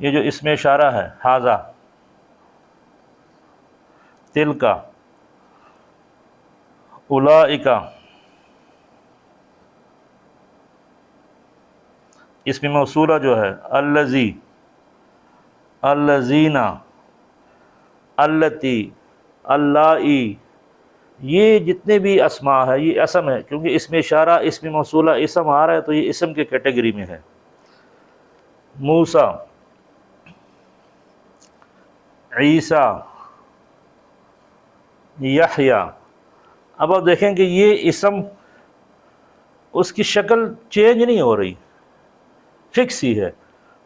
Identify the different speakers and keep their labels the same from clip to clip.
Speaker 1: یہ جو اسم اشارہ ہے ھذا، تلک، اولئک، اسم موصولہ جو ہے الذی، الذین، اللتی، اللائی، یہ جتنے بھی اسماء ہے یہ اسم ہے، کیونکہ اسم اشارہ اسم موصولہ اسم آ رہا ہے تو یہ اسم کے کیٹیگری میں ہے۔ موسیٰ، عیسیٰ، یحییٰ۔ اب آپ دیکھیں کہ یہ اسم اس کی شکل چینج نہیں ہو رہی، فکس ہی ہے۔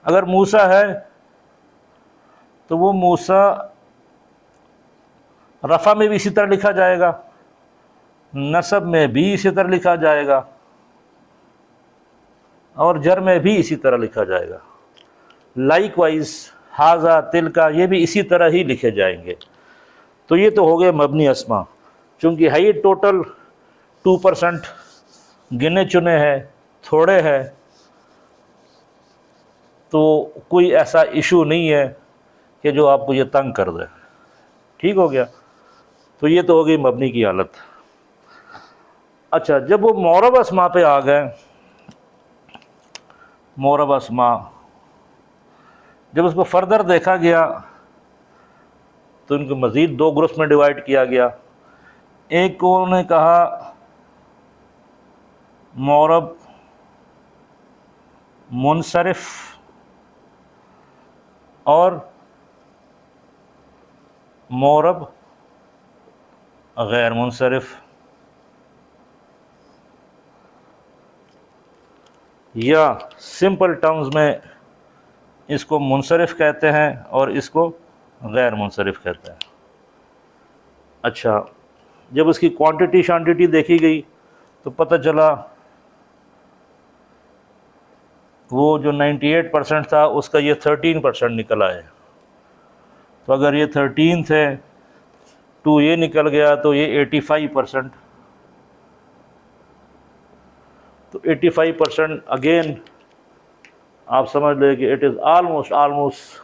Speaker 1: اگر موسیٰ ہے تو وہ موسیٰ رفع میں بھی اسی طرح لکھا جائے گا، نصب میں بھی اسی طرح لکھا جائے گا، اور جر میں بھی اسی طرح لکھا جائے گا۔ لائک وائز ھذا، تلک، یہ بھی اسی طرح ہی لکھے جائیں گے۔ تو یہ تو ہو گئے مبنی اسما، چونکہ ہے یہ ٹوٹل 2% گنے چنے ہیں، تھوڑے ہیں، تو کوئی ایسا ایشو نہیں ہے کہ جو آپ کو یہ تنگ کر دے۔ ٹھیک ہو گیا؟ تو یہ تو ہو گئی مبنی کی حالت۔ اچھا، جب وہ معرب اسما پہ آ گئے، معرب اسما جب اس کو فردر دیکھا گیا تو ان کو مزید 2 گروپس میں ڈیوائڈ کیا گیا۔ ایک کو انہوں نے کہا معرب منصرف اور معرب غیر منصرف، یا سمپل ٹرمز میں اس کو منصرف کہتے ہیں اور اس کو غیر منصرف کہتے ہیں۔ اچھا، جب اس کی کوانٹٹی شانٹٹی دیکھی گئی تو پتہ چلا وہ جو 98% تھا اس کا یہ 13% نکل آئے۔ تو اگر یہ 13 تھے، 2 یہ نکل گیا تو یہ 85%۔ تو 85% اگین آپ سمجھ لیں کہ اٹ از آلموسٹ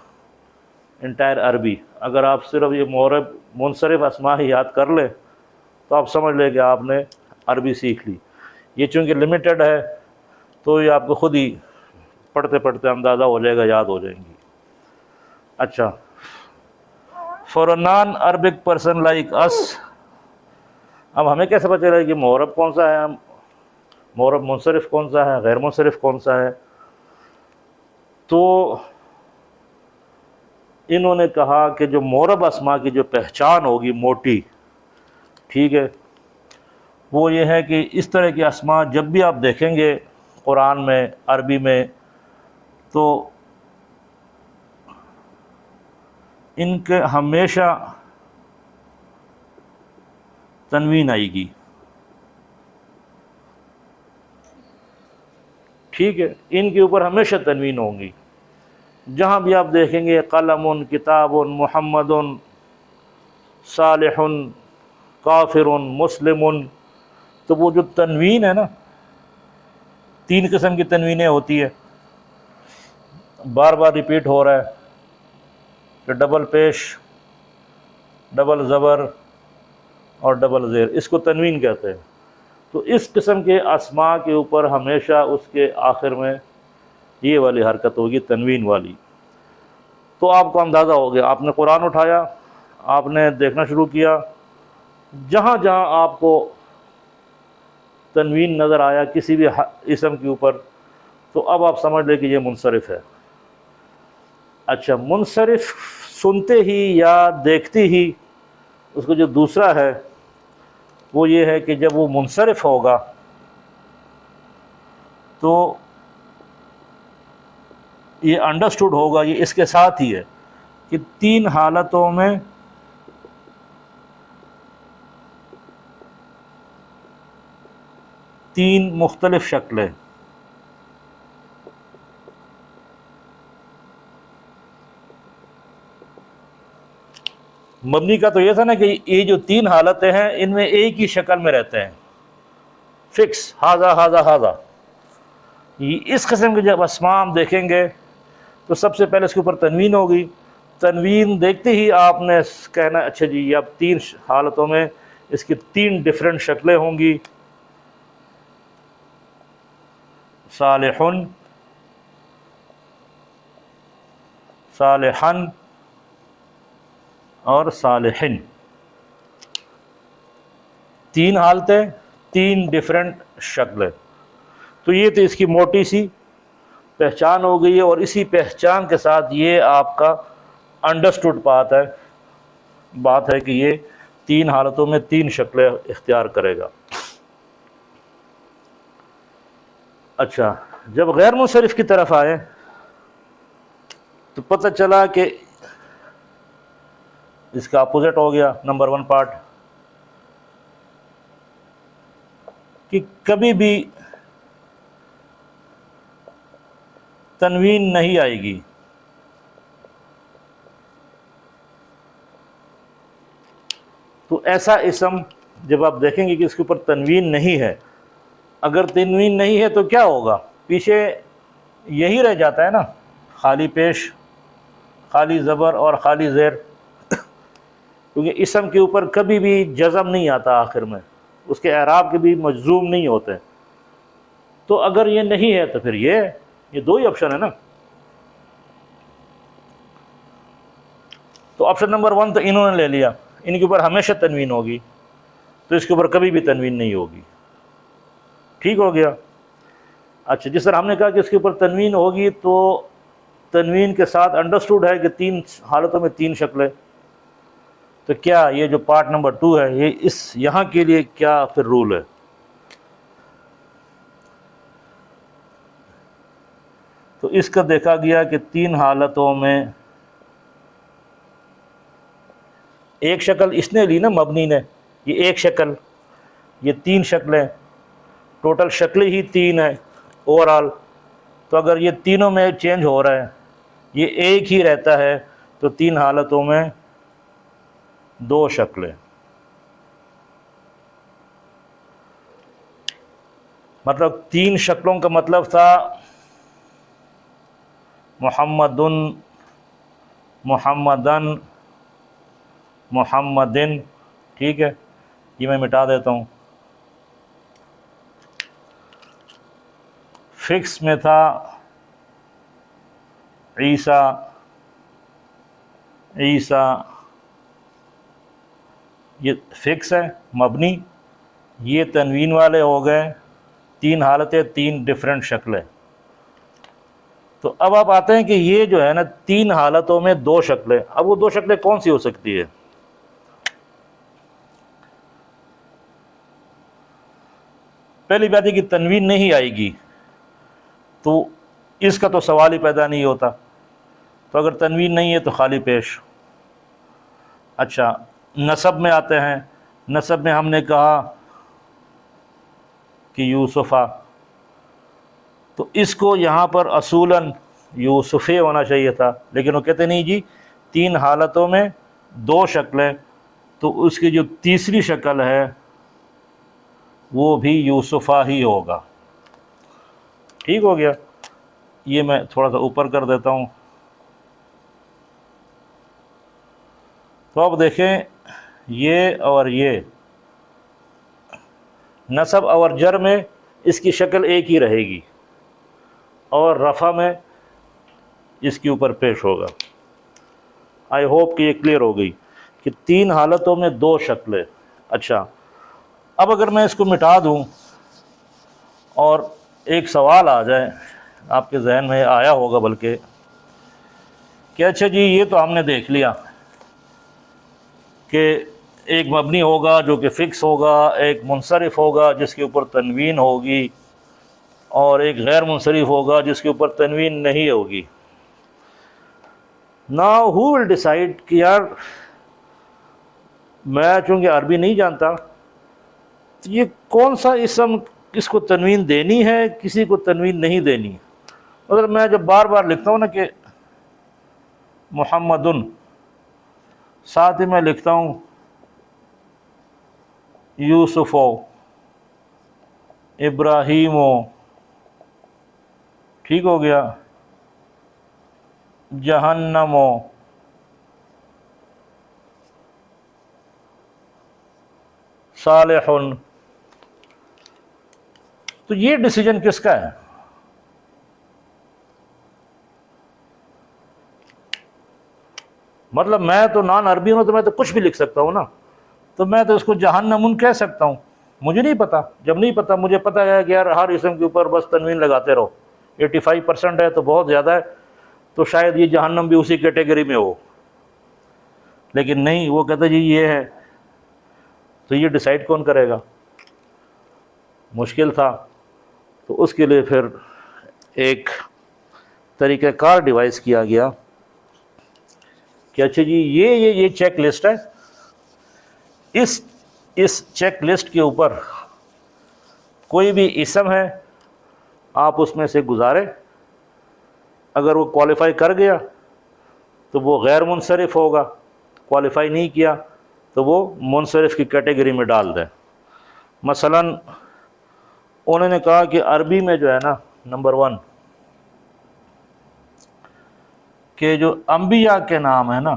Speaker 1: انٹائر عربی۔ اگر آپ صرف یہ معرب منصرف اسماء ہی یاد کر لیں تو آپ سمجھ لیں کہ آپ نے عربی سیکھ لی۔ یہ چونکہ لمیٹڈ ہے تو یہ آپ کو خود ہی پڑھتے پڑھتے اندازہ ہو جائے گا، یاد ہو جائیں گی۔ اچھا، for a non Arabic person like us, اب ہمیں کیسے پتہ چلے کہ معرب کون سا ہے، معرب منصرف کون سا ہے، غیر منصرف کون سا ہے؟ تو انہوں نے کہا کہ جو معرب اسماء کی جو پہچان ہوگی موٹی، ٹھیک ہے، وہ یہ ہے کہ اس طرح کی اسماء جب بھی آپ دیکھیں گے قرآن میں، عربی میں، تو ان کے ہمیشہ تنوین آئے گی۔ ٹھیک ہے، ان کے اوپر ہمیشہ تنوین ہوں گی۔ جہاں بھی آپ دیکھیں گے قلم، کتاب، محمد، صالح، کافر، مسلم، تو وہ جو تنوین ہے نا، 3 قسم کی تنوینیں ہوتی ہے، بار بار ریپیٹ ہو رہا ہے، کہ ڈبل پیش، ڈبل زبر اور ڈبل زیر، اس کو تنوین کہتے ہیں۔ تو اس قسم کے اسماء کے اوپر ہمیشہ اس کے آخر میں یہ والی حرکت ہوگی، تنوین والی۔ تو آپ کو اندازہ ہو گیا، آپ نے قرآن اٹھایا، آپ نے دیکھنا شروع کیا، جہاں جہاں آپ کو تنوین نظر آیا کسی بھی اسم کے اوپر، تو اب آپ سمجھ لیں کہ یہ منصرف ہے۔ اچھا، منصرف سنتے ہی یا دیکھتے ہی اس کو جو دوسرا ہے وہ یہ ہے کہ جب وہ منصرف ہوگا تو یہ انڈرسٹوڈ ہوگا، یہ اس کے ساتھ ہی ہے کہ 3 حالتوں میں تین مختلف شکلیں، مبنی کا تو یہ تھا نا کہ یہ جو 3 حالتیں ہیں ان میں ایک ہی شکل میں رہتے ہیں، فکس، ھذا ھذا ھذا۔ اس قسم کے جب اسماء ہم دیکھیں گے تو سب سے پہلے اس کے اوپر تنوین ہوگی. تنوین دیکھتے ہی آپ نے کہنا اچھا جی یہ اب 3 حالتوں میں اس کی 3 ڈفرینٹ شکلیں ہوں گی. صالحن، صالحن اور صالحن. 3 حالتیں، 3 ڈفرینٹ شکلیں. تو یہ تو اس کی موٹی سی پہچان ہو گئی ہے، اور اسی پہچان کے ساتھ یہ آپ کا انڈرسٹوڈ بات ہے کہ یہ 3 حالتوں میں 3 شکلیں اختیار کرے گا. اچھا، جب غیر منصرف کی طرف آئے تو پتہ چلا کہ اس کا اپوزٹ ہو گیا. نمبر 1 پارٹ کہ کبھی بھی تنوین نہیں آئے گی. تو ایسا اسم جب آپ دیکھیں گے کہ اس کے اوپر تنوین نہیں ہے، اگر تنوین نہیں ہے تو کیا ہوگا؟ پیچھے یہی رہ جاتا ہے نا، خالی پیش، خالی زبر اور خالی زیر. کیونکہ اسم کے اوپر کبھی بھی جزم نہیں آتا آخر میں، اس کے اعراب کے بھی مجزوم نہیں ہوتے. تو اگر یہ نہیں ہے تو پھر یہ 2 ہی آپشن ہے نا. تو آپشن نمبر 1 تو انہوں نے لے لیا، ان کے اوپر ہمیشہ تنوین ہوگی، تو اس کے اوپر کبھی بھی تنوین نہیں ہوگی. ٹھیک ہو گیا. اچھا، جس طرح ہم نے کہا کہ اس کے اوپر تنوین ہوگی، تو تنوین کے ساتھ انڈرسٹوڈ ہے کہ 3 حالتوں میں 3 شکلیں. تو کیا یہ جو پارٹ نمبر 2 ہے، یہ یہاں کے لیے کیا پھر رول ہے؟ تو اس کا دیکھا گیا کہ 3 حالتوں میں ایک شکل اس نے لی نا، مبنی نے، یہ ایک شکل، یہ 3 شکلیں، ٹوٹل شکلیں ہی 3 ہیں اوور آل. تو اگر یہ تینوں میں چینج ہو رہا ہے، یہ ایک ہی رہتا ہے، تو 3 حالتوں میں 2 شکلیں. مطلب 3 شکلوں کا مطلب تھا محمدن، محمدن، محمدن. ٹھیک ہے، یہ میں مٹا دیتا ہوں. فکس میں تھا عیسیٰ، عیسیٰ، یہ فکس ہے مبنی. یہ تنوین والے ہو گئے 3 حالتیں، 3 ڈفرینٹ شکلیں. تو اب آپ آتے ہیں کہ یہ جو ہے نا 3 حالتوں میں 2 شکلیں. اب وہ 2 شکلیں کون سی ہو سکتی ہے؟ پہلی بات ہے کہ تنوین نہیں آئے گی، تو اس کا تو سوال ہی پیدا نہیں ہوتا. تو اگر تنوین نہیں ہے تو خالی پیش. اچھا، نسب میں آتے ہیں. نسب میں ہم نے کہا کہ یوسفہ، تو اس کو یہاں پر اصولاً یوسفے ہونا چاہیے تھا، لیکن وہ کہتے نہیں جی 3 حالتوں میں 2 شکلیں، تو اس کی جو تیسری شکل ہے وہ بھی یوسفہ ہی ہوگا. ٹھیک ہو گیا. یہ میں تھوڑا سا اوپر کر دیتا ہوں. تو اب دیکھیں، یہ اور یہ نصب اور جر میں اس کی شکل ایک ہی رہے گی، اور رفع میں اس کے اوپر پیش ہوگا. آئی ہوپ کہ یہ کلیئر ہو گئی کہ 3 حالتوں میں 2 شکلیں. اچھا، اب اگر میں اس کو مٹا دوں اور ایک سوال آ جائے، آپ کے ذہن میں آیا ہوگا بلکہ، کہ اچھا جی یہ تو ہم نے دیکھ لیا کہ ایک مبنی ہوگا جو کہ فکس ہوگا، ایک منصرف ہوگا جس کے اوپر تنوین ہوگی، اور ایک غیر منصرف ہوگا جس کے اوپر تنوین نہیں ہوگی. Now who will decide کہ یار میں چونکہ عربی نہیں جانتا، تو یہ کون سا اسم کس کو تنوین دینی ہے، کسی کو تنوین نہیں دینی. اگر میں جب بار بار لکھتا ہوں نا کہ محمدن، ساتھ ہی میں لکھتا ہوں یوسف، ابراہیم، ٹھیک ہو گیا، جہنم صالح، تو یہ ڈیسیجن کس کا ہے؟ مطلب میں تو نان عربی ہوں تو میں تو کچھ بھی لکھ سکتا ہوں نا، تو میں تو اس کو جہنم کہہ سکتا ہوں، مجھے نہیں پتا. جب نہیں پتا، مجھے پتا ہے کہ یار ہر اسم کے اوپر بس تنوین لگاتے رہو، 85% ہے تو بہت زیادہ ہے، تو شاید یہ جہنم بھی اسی کیٹیگری میں ہو. لیکن نہیں، وہ کہتا جی یہ ہے، تو یہ ڈیسائیڈ کون کرے گا؟ مشکل تھا. تو اس کے لیے پھر ایک طریقہ کار ڈیوائس کیا گیا کہ اچھا جی یہ چیک لسٹ ہے، اس چیک لسٹ کے اوپر کوئی بھی اسم ہے آپ اس میں سے گزارے، اگر وہ کوالیفائی کر گیا تو وہ غیر منصرف ہوگا، کوالیفائی نہیں کیا تو وہ منصرف کی کیٹیگری میں ڈال دیں. مثلا انہوں نے کہا کہ عربی میں جو ہے نا، نمبر 1 کہ جو انبیاء کے نام ہیں نا،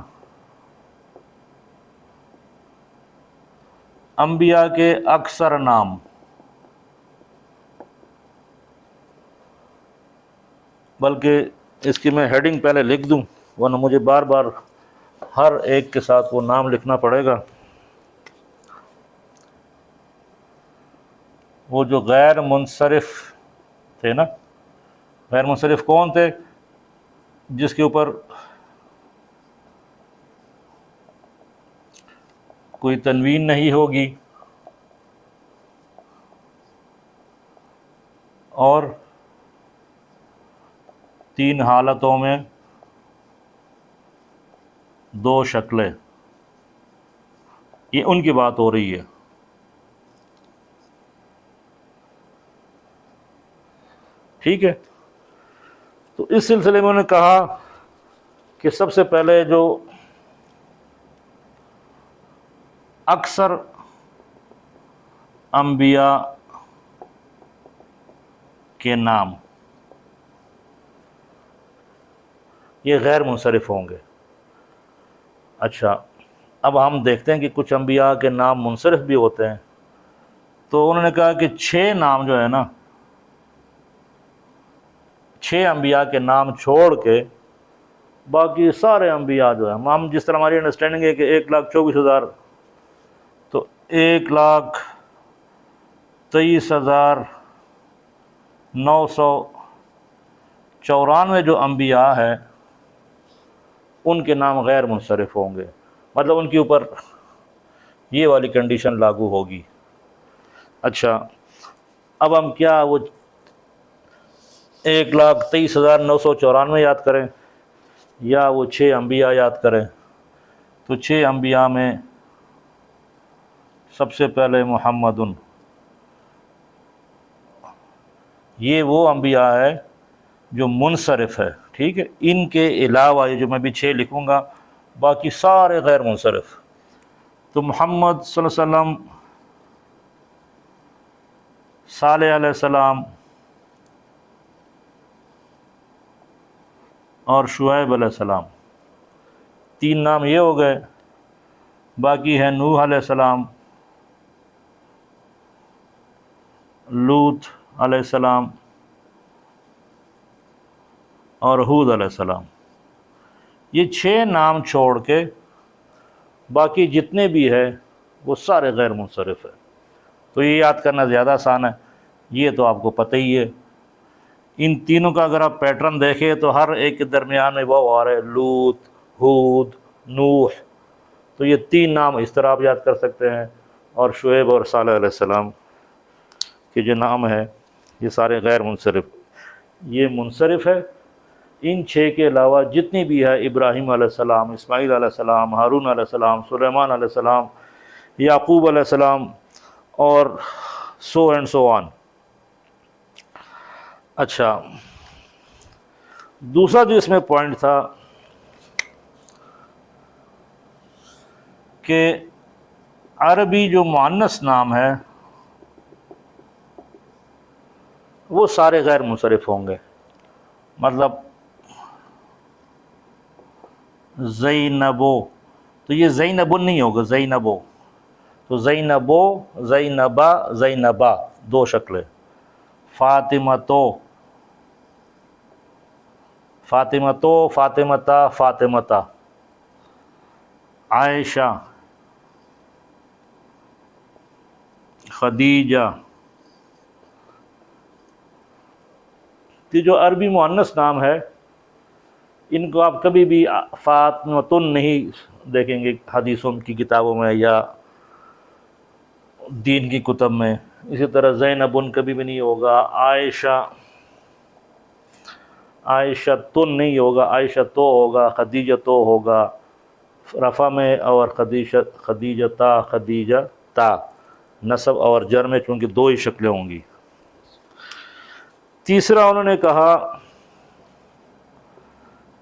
Speaker 1: انبیاء کے اکثر نام، بلکہ اس کی میں ہیڈنگ پہلے لکھ دوں ورنہ مجھے بار بار ہر ایک کے ساتھ وہ نام لکھنا پڑے گا. وہ جو غیر منصرف تھے نا، غیر منصرف کون تھے؟ جس کے اوپر کوئی تنوین نہیں ہوگی اور 3 حالتوں میں 2 شکلیں، یہ ان کی بات ہو رہی ہے. ٹھیک ہے، تو اس سلسلے میں انہوں نے کہا کہ سب سے پہلے جو اکثر انبیاء کے نام یہ غیر منصرف ہوں گے. اچھا، اب ہم دیکھتے ہیں کہ کچھ انبیاء کے نام منصرف بھی ہوتے ہیں. تو انہوں نے کہا کہ 6 نام جو ہے نا، 6 انبیاء کے نام چھوڑ کے باقی سارے انبیاء جو ہیں، ہم جس طرح ہماری انڈرسٹینڈنگ ہے کہ 1,24,000، تو 1,23,994 جو انبیاء ہیں ان کے نام غیر منصرف ہوں گے. مطلب ان کے اوپر یہ والی کنڈیشن لاگو ہوگی. اچھا، اب ہم کیا وہ 1,23,994 یاد کریں یا وہ 6 انبیاء یاد کریں؟ تو 6 انبیاء میں سب سے پہلے محمد، یہ وہ انبیاء ہے جو منصرف ہے. ٹھیک ہے، ان کے علاوہ یہ جو میں بھی 6 لکھوں گا باقی سارے غیر منصرف. تو محمد صلی اللہ علیہ وسلم، صالح علیہ السلام اور شعیب علیہ السلام، 3 نام یہ ہو گئے. باقی ہے نوح علیہ السلام، لوط علیہ السلام اور ہود علیہ السلام. یہ 6 نام چھوڑ کے باقی جتنے بھی ہے وہ سارے غیر منصرف ہے. تو یہ یاد کرنا زیادہ آسان ہے، یہ تو آپ کو پتہ ہی ہے. ان تینوں کا اگر آپ پیٹرن دیکھیں تو ہر ایک کے درمیان میں وہ آ رہا ہے، لوط، ہود، نوح. تو یہ 3 نام اس طرح آپ یاد کر سکتے ہیں. اور شعیب اور صالح علیہ السلام کے جو نام ہے یہ سارے غیر منصرف. یہ منصرف ہے. ان 6 کے علاوہ جتنی بھی ہے، ابراہیم علیہ السلام، اسماعیل علیہ السلام، ہارون علیہ السلام، سلیمان علیہ السلام، یعقوب علیہ السلام اور سو اینڈ سو آن. اچھا، دوسرا جو اس میں پوائنٹ تھا کہ عربی جو مؤنث نام ہے وہ سارے غیر منصرف ہوں گے. مطلب زینبو، تو یہ زینبن نہیں ہوگا، زینبو، تو زینبو، زینبا، زینبا، دو شکلیں. فاطمتو، فاطمتو، فاطمتا، فاطمتا. عائشہ، خدیجہ. یہ جو عربی مؤنث نام ہے ان کو آپ کبھی بھی فاطمتن نہیں دیکھیں گے حدیثوں کی کتابوں میں یا دین کی کتب میں. اسی طرح زینبن کبھی بھی نہیں ہوگا. عائشہ، عائشہ تن نہیں ہوگا، عائشہ تو ہوگا، خدیجہ تو ہوگا رفع میں، اور خدیجہ تا نصب اور جر میں، چونکہ دو ہی شکلیں ہوں گی. تیسرا انہوں نے کہا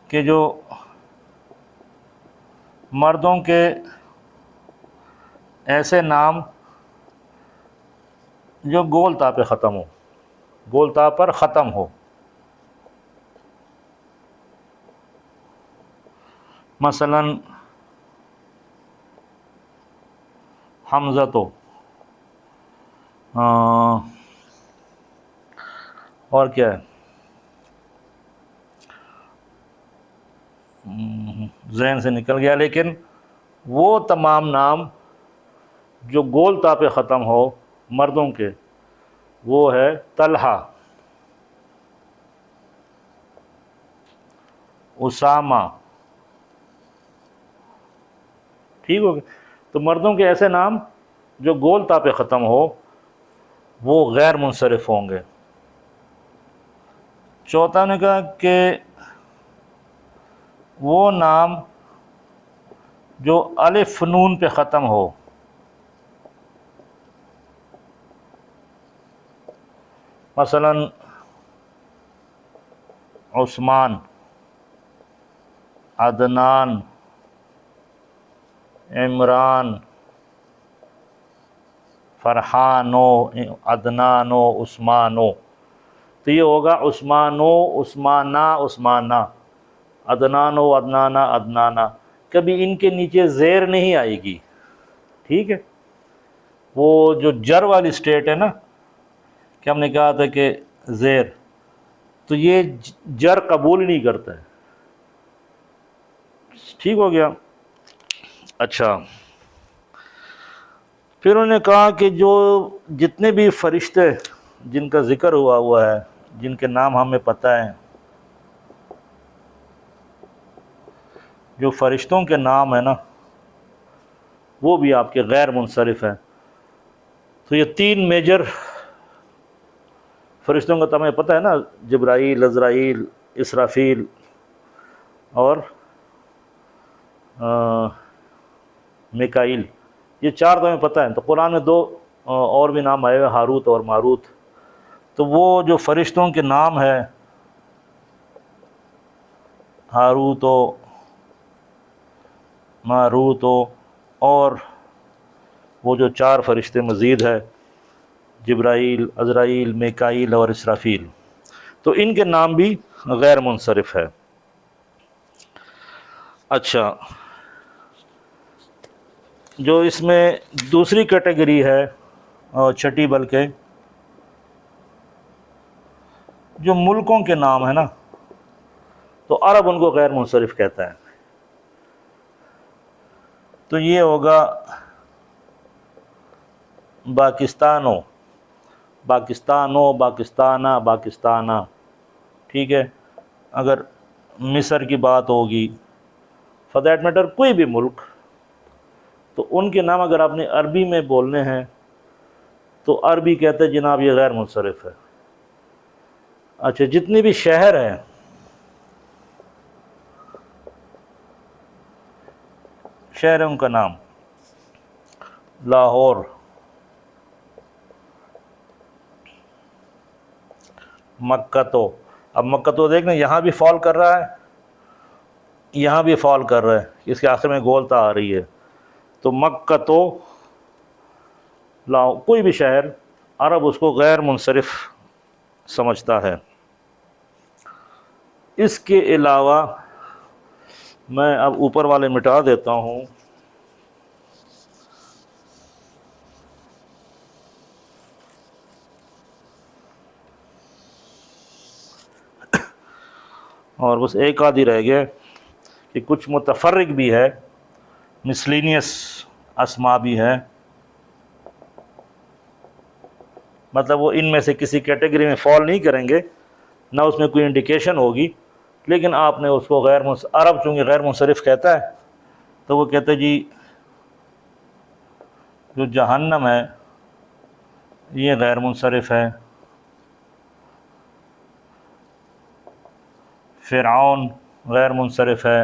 Speaker 1: کہ جو مردوں کے ایسے نام جو گول تا پہ ختم ہو، گول تا پر ختم ہو، مثلا حمزہ تو، اور کیا ہے، ذہن سے نکل گیا، لیکن وہ تمام نام جو گول تا پہ ختم ہو مردوں کے، وہ ہے طلحہ، اسامہ. ٹھیک ہو گیا؟ تو مردوں کے ایسے نام جو گول تا پہ ختم ہو وہ غیر منصرف ہوں گے. چوتھا نے کہا کہ وہ نام جو الف نون پہ ختم ہو، مثلا عثمان، عدنان، عمران، فرحانو، عدنانو، عثمانو. تو یہ ہوگا عثمانو، عثمانہ، عثمانہ، عدنانو، عدنانا، عدنانا. کبھی ان کے نیچے زیر نہیں آئے گی. ٹھیک ہے؟ وہ جو جر والی سٹیٹ ہے نا کہ ہم نے کہا تھا کہ زیر، تو یہ جر قبول نہیں کرتا ہے. ٹھیک ہو گیا؟ اچھا، پھر انہوں نے کہا کہ جو جتنے بھی فرشتے جن کا ذکر ہوا ہے، جن کے نام ہمیں پتہ ہیں، جو فرشتوں کے نام ہیں نا وہ بھی آپ کے غیر منصرف ہیں. تو یہ تین میجر فرشتوں کا تمہیں پتہ ہے نا، جبرائیل، عزرائیل، اسرافیل اور میکائیل. یہ چار تمہیں پتہ ہیں. تو قرآن میں دو اور بھی نام آئے ہوئے، ہاروت اور ماروت. تو وہ جو فرشتوں کے نام ہے ہاروت و ماروت اور وہ جو چار فرشتے مزید ہے جبرائیل، عزرائیل، میکائیل اور اسرافیل، تو ان کے نام بھی غیر منصرف ہے. اچھا، جو اس میں دوسری کیٹیگری ہے اور چھٹی، بلکہ جو ملکوں کے نام ہیں نا، تو عرب ان کو غیر منصرف کہتا ہے. تو یہ ہوگا پاکستانو، پاکستانو، پاکستانہ، پاکستانہ. ٹھیک ہے؟ اگر مصر کی بات ہوگی، فار دیٹ میٹر کوئی بھی ملک، تو ان کے نام اگر آپ نے عربی میں بولنے ہیں تو عربی کہتے ہیں جناب یہ غیر منصرف ہے. اچھا، جتنے بھی شہر ہیں، شہروں کا نام، لاہور، مکہ. تو اب مکہ تو دیکھنا یہاں بھی فال کر رہا ہے، یہاں بھی فال کر رہا ہے، اس کے آخر میں گولتا آ رہی ہے. تو مکہ تو کوئی بھی شہر عرب اس کو غیر منصرف سمجھتا ہے. اس کے علاوہ میں اب اوپر والے مٹا دیتا ہوں. اور بس ایک آدھی رہ گیا کہ کچھ متفرق بھی ہے، مسلینیس اسما بھی ہے، مطلب وہ ان میں سے کسی کیٹیگری میں فال نہیں کریں گے، نہ اس میں کوئی انڈیکیشن ہوگی، لیکن آپ نے اس کو عرب چونکہ غیر منصرف کہتا ہے تو وہ کہتے جی جو جہنم ہے یہ غیر منصرف ہے، فرعون غیر منصرف ہے،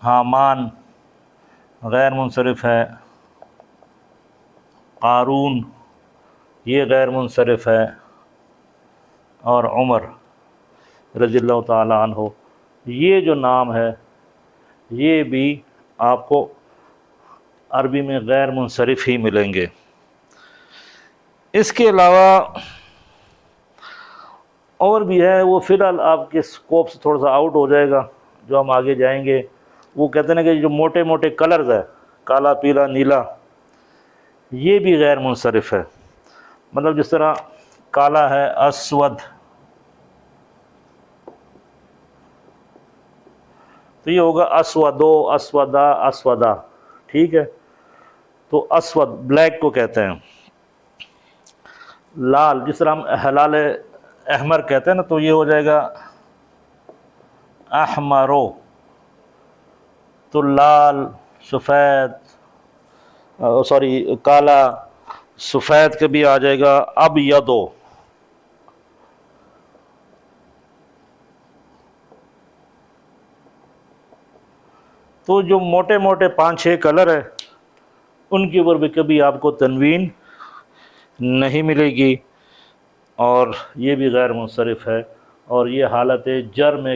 Speaker 1: حامان غیر منصرف ہے، قارون یہ غیر منصرف ہے، اور عمر رضی اللہ تعالیٰ عنہ، یہ جو نام ہے یہ بھی آپ کو عربی میں غیر منصرف ہی ملیں گے. اس کے علاوہ اور بھی ہے، وہ فی الحال آپ کے اسکوپ سے تھوڑا سا آؤٹ ہو جائے گا، جو ہم آگے جائیں گے. وہ کہتے ہیں کہ جو موٹے موٹے کلرز ہے، کالا پیلا نیلا، یہ بھی غیر منصرف ہے. مطلب جس طرح کالا ہے اسود، تو یہ ہوگا اسودو، اسودا، اسودا، ٹھیک ہے. تو اسود بلیک کو کہتے ہیں. لال جس طرح ہم ہلال احمر کہتے ہیں نا، تو یہ ہو جائے گا احمرو. تو لال، سفید، کالا، سفید کے بھی آ جائے گا ابیضو. تو جو موٹے موٹے 5-6 کلر ہے ان کے اوپر بھی کبھی آپ کو تنوین نہیں ملے گی، اور یہ بھی غیر منصرف ہے، اور یہ حالت جر میں